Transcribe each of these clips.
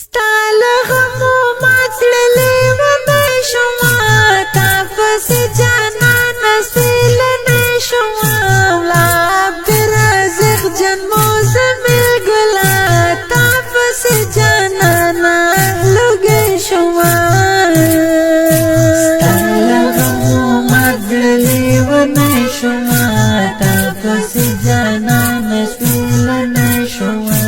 ستاله غمو ماتړلې ونه شوما تا پس جانان سویل نه شوما لا عبدالرزاق جنمو زمل ګلا تا پس جانان لګې شوما ستاله غمو ماتړلې ونه شوما تا پس جانان سویل نه شوما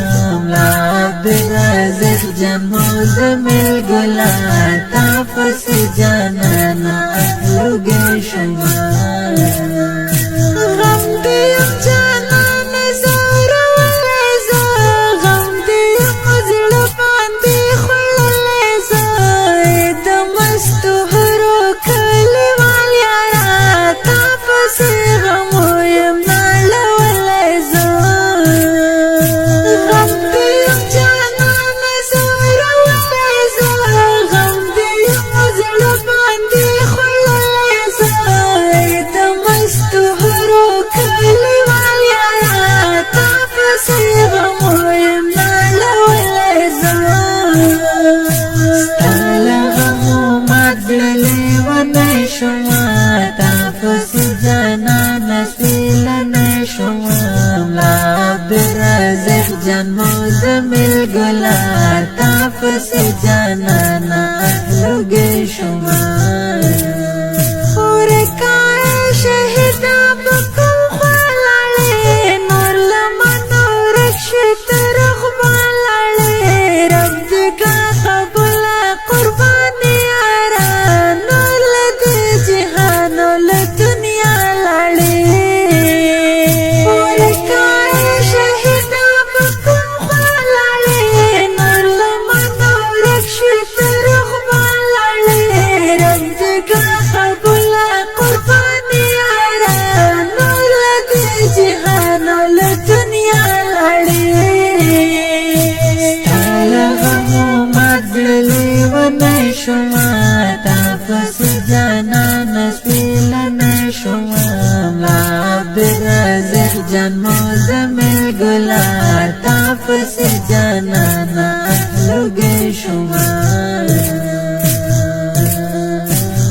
لا عبدالرزاق جنمو زمل ګلا تا پس جانانا لګې شوما غم دې جانان زړه ولې زه غم دې زړه باندې خړلې زه د مستو هرو کلیوال یارا تا پس غم یم نړولې زه غم دې جانان زړه ولې زه غم دې زړه باندې خړلې زه د مستو هرو کلیوال یارا تا پس غم یم نړولې زه ستاله غمو ماتړلې ونه شوما تا پس جانان سویل نه شوما لا عبدالرزاق جنمو زمل ګلا تا پس جانانا لګې شوما ورکای شهیدا بکم خلاله نور لمنو رشت رغباله رب دګه قبول قربانی یارا نور لدی جهان له دنیا لاړې ورکای شهیدا بکم خلاله نور لمنو رشت رغباله رب دګه قبول قربانی یارا نور لدی جهان له دنیا لاړې ستاله غمو ماتړلې ونه شوما تا پس جانان سویل نه شوما لا عبدالرزاق جنمو زمل ګلا تا پس جانانا لګې شوما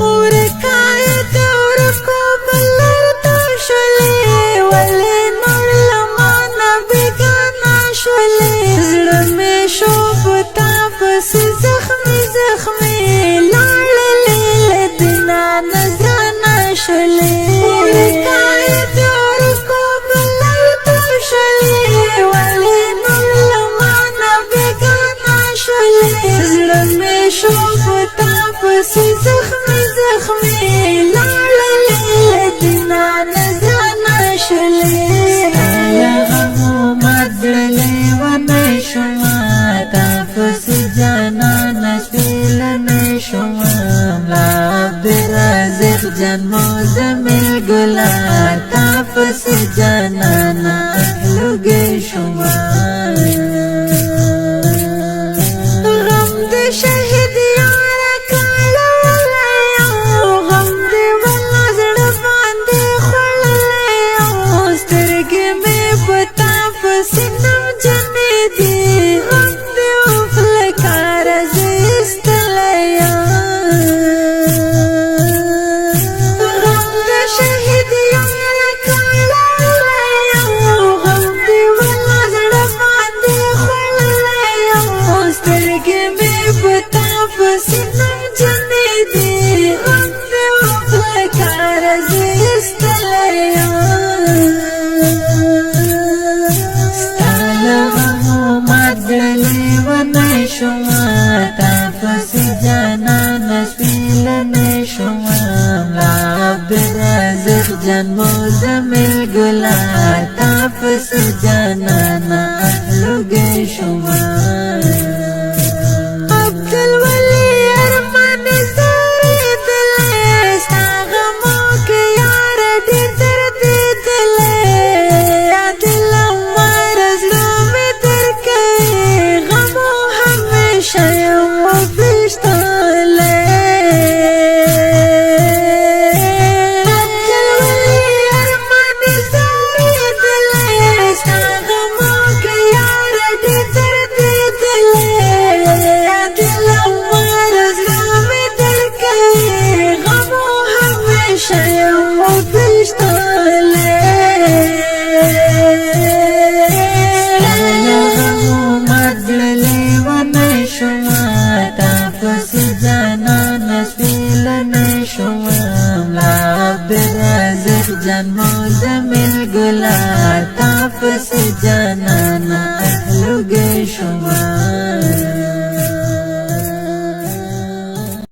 ورکای دور کو بلر تو شولې ولې نور لمانه بګانا شولې زړه مې شو پتا پس زخمي زخمي لاړلې لدنا نزانا شولې ورکای دور کو بلر تو شولې ولې نور لمانه بګانا شولې زړه مې شو پتا پس زخمي زخمي لاړلې لدنا نزانا شولې ستاله غمو ماتړلې ونه شوما تا پس جانان سویل نه شوما لا عبدالرزاق جنمو زمل ګلا تا پس جانانا لګې شوما غم دې شهید یارا کاله ولې غم دې ولا زړه باندې خړلې سترګې مې پتا پس نم جنې دي غم دې وفلکار زستلیا غم دې شهید یارا کاله ولې غم دې ولا زړه باندې خړلې سترګې مې پتا پس نم جنې دي غم دې وفلکار زستلیا ستاله غمو ماتړلې ونه شوما تا پس جانان سویل نه شوما لا عبدالرزاق جنمو زمل ګلا تا پس جانانا لګې شوما عبدالولی ارمان زری دلې ستا غمو کې یار ډېر درد دلې عادل عمر زړه مې درکوي غمو همیشه یم وپېژندلی عبدالولی ارمان زری دلې ستا غمو کې یار ډېر درد پس جانان سپیلن شمام لا عبدالرازق جان مزمل گلا تا پس جانان اهلوگ شمام